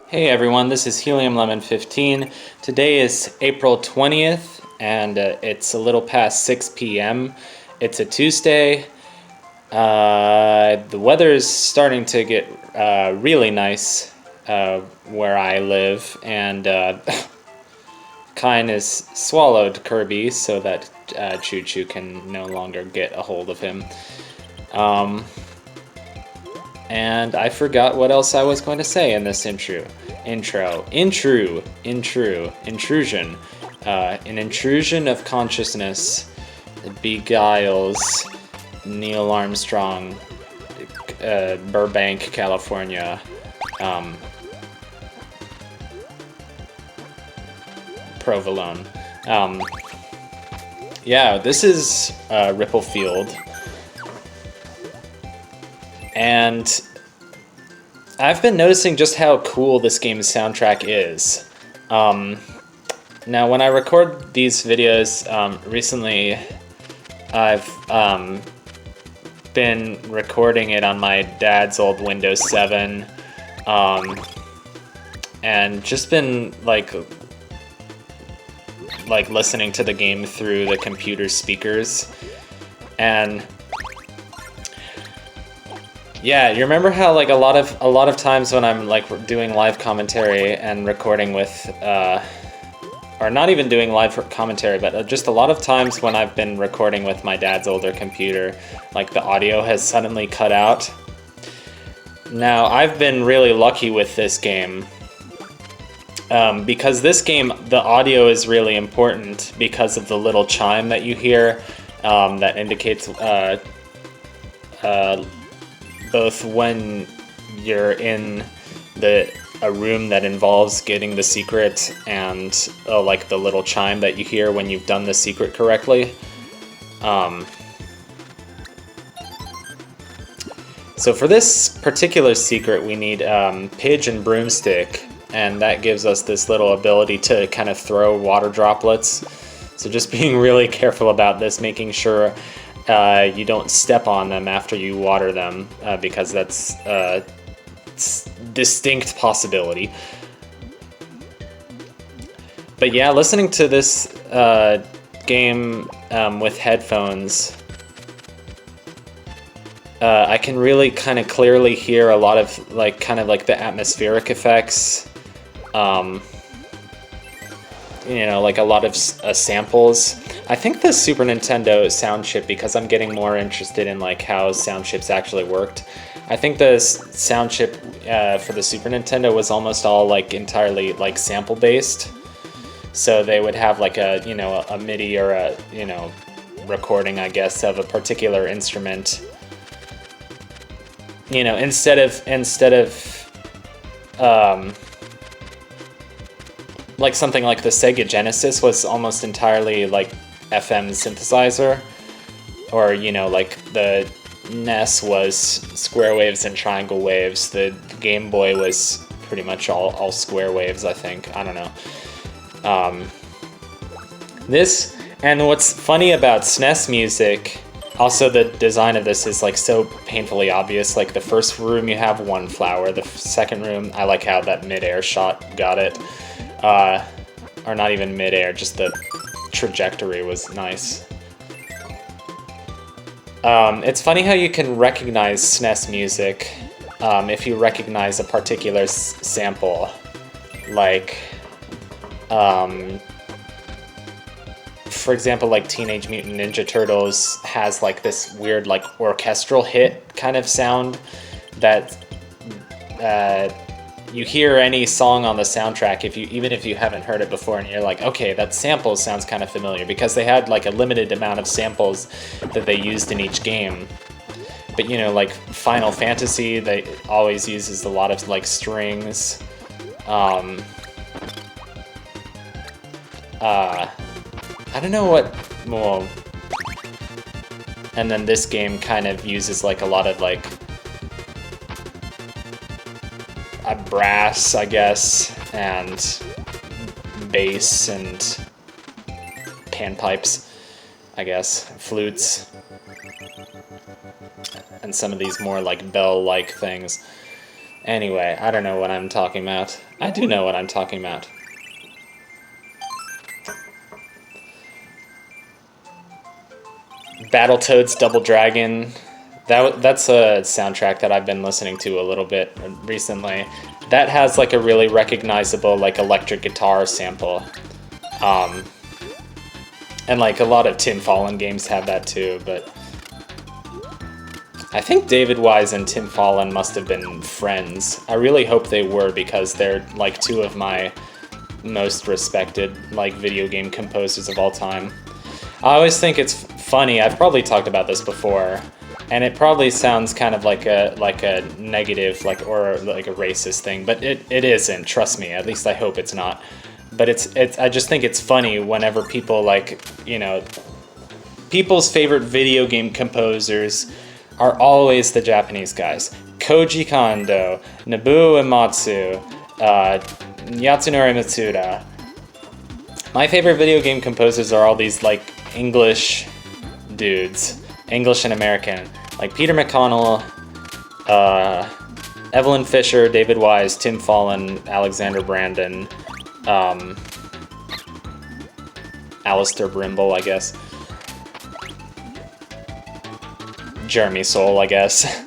Hey everyone, this is Helium Lemon 15. Today is April 20th and it's a little past 6 p.m. It's a Tuesday. The weather is starting to get really nice where I live, and Kine has swallowed Kirby so that Choo Choo can no longer get a hold of him. And I forgot what else I was going to say in this intrusion. An intrusion of consciousness beguiles Neil Armstrong, Burbank, California. Provolone. Yeah, this is Ripple Field. And I've been noticing just how cool this game's soundtrack is. Now, when I record these videos, recently I've been recording it on my dad's old Windows 7, and just been like listening to the game through the computer speakers. And yeah, you remember how like a lot of times when I'm like doing live commentary and recording with or not even doing live commentary, but just a lot of times when I've been recording with my dad's older computer, like the audio has suddenly cut out. Now, I've been really lucky with this game, because this game, the audio is really important because of the little chime that you hear that indicates both when you're in a room that involves getting the secret and like the little chime that you hear when you've done the secret correctly. So for this particular secret, we need Pidge and Broomstick, and that gives us this little ability to kind of throw water droplets. So just being really careful about this, making sure you don't step on them after you water them, because that's a distinct possibility. But yeah, listening to this game with headphones, I can really kind of clearly hear a lot of like kind of like the atmospheric effects. You know, like a lot of samples. I think the Super Nintendo sound chip, because I'm getting more interested in like how sound chips actually worked, I think the sound chip for the Super Nintendo was almost all like entirely like sample based. So they would have like a, you know, a MIDI or a, you know, recording, I guess, of a particular instrument. You know, instead of like something like the Sega Genesis was almost entirely like FM synthesizer, or, you know, like the NES was square waves and triangle waves. The Game Boy was pretty much all square waves, I think. I don't know. This, and what's funny about SNES music, also the design of this is like so painfully obvious. Like the first room you have one flower, the second room, I like how that mid-air shot got it. Or not even mid-air, just the trajectory was nice. It's funny how you can recognize SNES music if you recognize a particular sample. Like, for example, like Teenage Mutant Ninja Turtles has like this weird like orchestral hit kind of sound that you hear any song on the soundtrack, even if you haven't heard it before, and you're like, okay, that sample sounds kind of familiar, because they had like a limited amount of samples that they used in each game. But, you know, like Final Fantasy, they always uses a lot of like strings. I don't know what, well, and then this game kind of uses like a lot of like brass, I guess, and bass and panpipes, I guess, flutes, and some of these more like bell-like things. Anyway, I don't know what I'm talking about. I do know what I'm talking about. Battletoads Double Dragon. That's a soundtrack that I've been listening to a little bit recently. That has like a really recognizable like electric guitar sample. And like a lot of Tim Fallon games have that too, but I think David Wise and Tim Fallon must have been friends. I really hope they were, because they're like two of my most respected like video game composers of all time. I always think it's funny. I've probably talked about this before, and it probably sounds kind of like a negative or like a racist thing, but it isn't. Trust me. At least I hope it's not. But it's I just think it's funny whenever people people's favorite video game composers are always the Japanese guys. Koji Kondo, Nobuo Uematsu, Yasunori Mitsuda. My favorite video game composers are all these like English dudes, English and American, like Peter McConnell, Evelyn Fisher, David Wise, Tim Fallon, Alexander Brandon, Alistair Brimble, I guess. Jeremy Soule, I guess.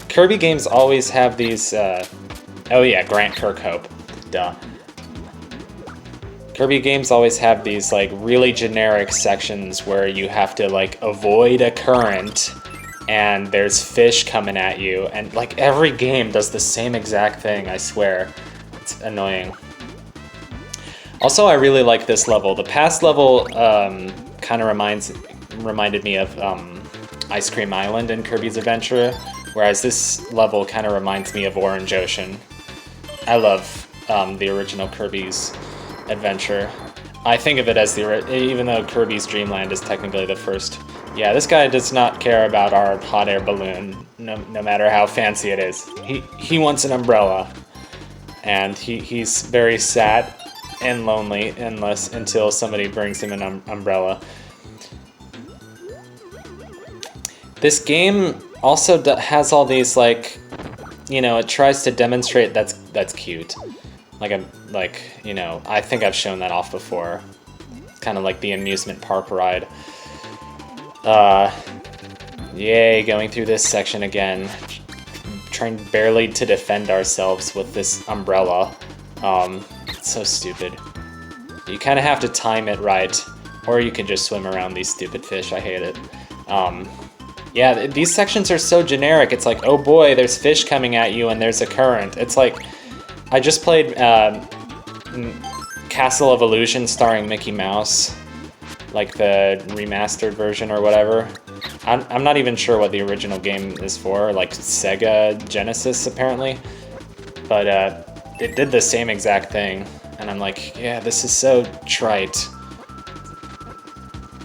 Kirby games always have these, oh yeah, Grant Kirkhope, duh. Kirby games always have these like really generic sections where you have to like avoid a current and there's fish coming at you, and like every game does the same exact thing, I swear. It's annoying. Also, I really like this level. The past level kind of reminded me of Ice Cream Island in Kirby's Adventure, whereas this level kind of reminds me of Orange Ocean. I love the original Kirby's Adventure. I think of it as even though Kirby's Dreamland is technically the first. Yeah, this guy does not care about our hot air balloon, no matter how fancy it is. He wants an umbrella, and he's very sad and lonely until somebody brings him an umbrella. This game also has all these like, it tries to demonstrate that's cute. I think I've shown that off before. It's kind of like the amusement park ride. Yay, going through this section again. Trying barely to defend ourselves with this umbrella. It's so stupid. You kind of have to time it right, or you can just swim around these stupid fish. I hate it. Yeah, these sections are so generic. It's like, oh boy, there's fish coming at you and there's a current. It's like, I just played Castle of Illusion starring Mickey Mouse, like the remastered version or whatever. I'm not even sure what the original game is for, like Sega Genesis apparently, but it did the same exact thing, and I'm like, yeah, this is so trite.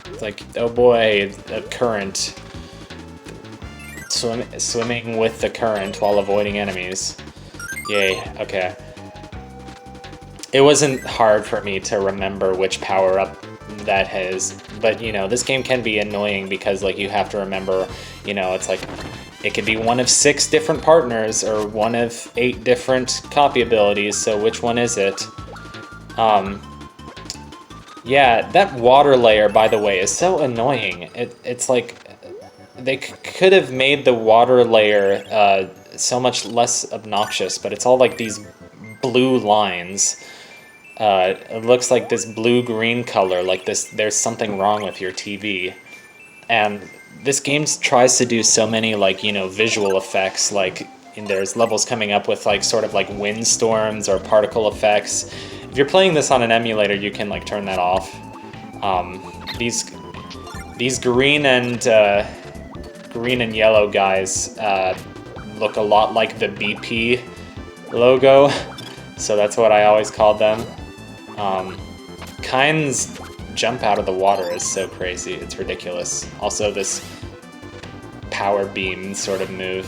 It's like, oh boy, a current. Swimming with the current while avoiding enemies. Yay, okay. It wasn't hard for me to remember which power-up that has, but this game can be annoying because like you have to remember, it's like it could be one of 6 different partners or one of 8 different copy abilities, so which one is it? Yeah, that water layer, by the way, is so annoying. It's like they could have made the water layer so much less obnoxious, but it's all like these blue lines. It looks like this blue-green color, like there's something wrong with your TV. And this game tries to do so many like, visual effects, like there's levels coming up with like sort of like windstorms or particle effects. If you're playing this on an emulator, you can like turn that off. These green and yellow guys look a lot like the BP logo, so that's what I always called them. Kind's jump out of the water is so crazy, it's ridiculous. Also, this power beam sort of move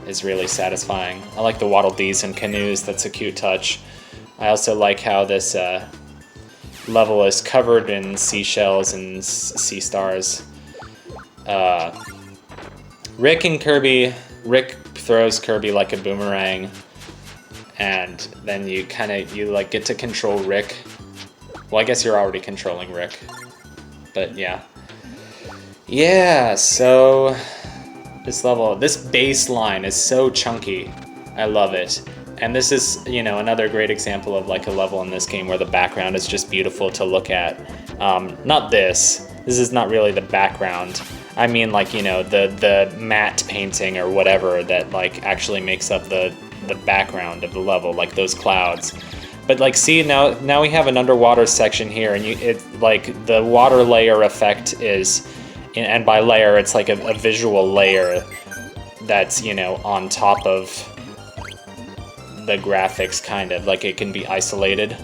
is really satisfying. I like the Waddle Dees and canoes, that's a cute touch. I also like how this level is covered in seashells and sea stars. Rick and Kirby, Rick throws Kirby like a boomerang, and then you like get to control Rick. Well, I guess you're already controlling Rick, but yeah. Yeah, so this level, this baseline is so chunky. I love it. And this is, you know, another great example of like a level in this game where the background is just beautiful to look at. Not this. This is not really the background. I mean, like, you know, the matte painting or whatever that like actually makes up the background of the level, like those clouds. But like, see, now we have an underwater section here, and it like the water layer effect is, and by layer it's like a visual layer that's, you know, on top of the graphics, kind of like it can be isolated.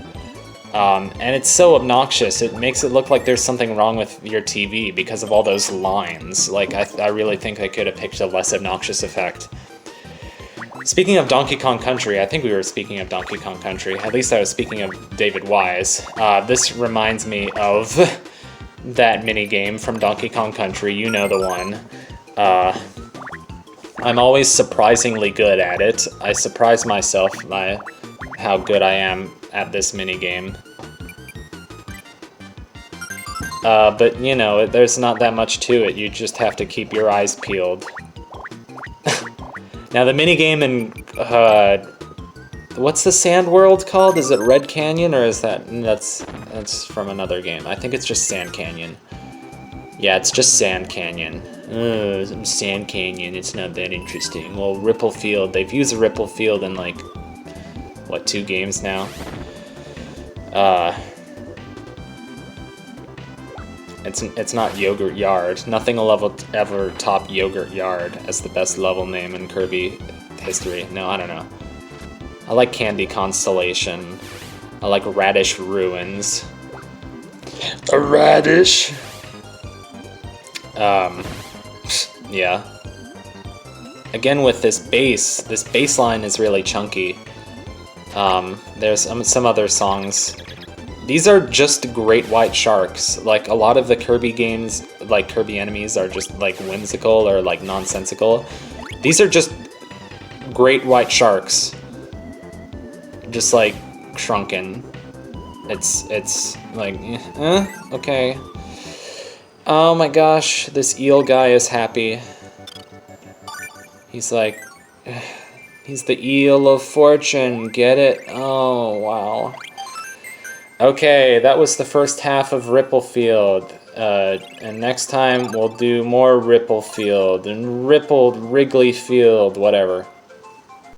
And it's so obnoxious. It makes it look like there's something wrong with your TV because of all those lines. Like, I really think I could have picked a less obnoxious effect. Speaking of Donkey Kong Country, I think we were speaking of Donkey Kong Country. At least I was speaking of David Wise. This reminds me of that minigame from Donkey Kong Country. You know the one. I'm always surprisingly good at it. I surprise myself by how good I am at this minigame. But, you know, there's not that much to it. You just have to keep your eyes peeled. Now, the minigame in... what's the sand world called? Is it Red Canyon, or is that's from another game? I think it's just Sand Canyon. Yeah, it's just Sand Canyon. Sand Canyon, it's not that interesting. Well, Ripple Field, they've used Ripple Field in, like, what, 2 games now? It's not Yogurt Yard. Nothing will ever top Yogurt Yard as the best level name in Kirby history. No, I don't know. I like Candy Constellation. I like Radish Ruins. A radish! Yeah. Again, with this baseline is really chunky. There's some other songs. These are just great white sharks. Like, a lot of the Kirby games, like Kirby enemies, are just like whimsical or like nonsensical. These are just great white sharks. Just like shrunken. It's like, okay. Oh my gosh, this eel guy is happy. He's like, he's the eel of fortune, get it? Oh, wow. Okay, that was the first half of Ripple Field. And next time we'll do more Ripple Field and Wrigley Field, whatever.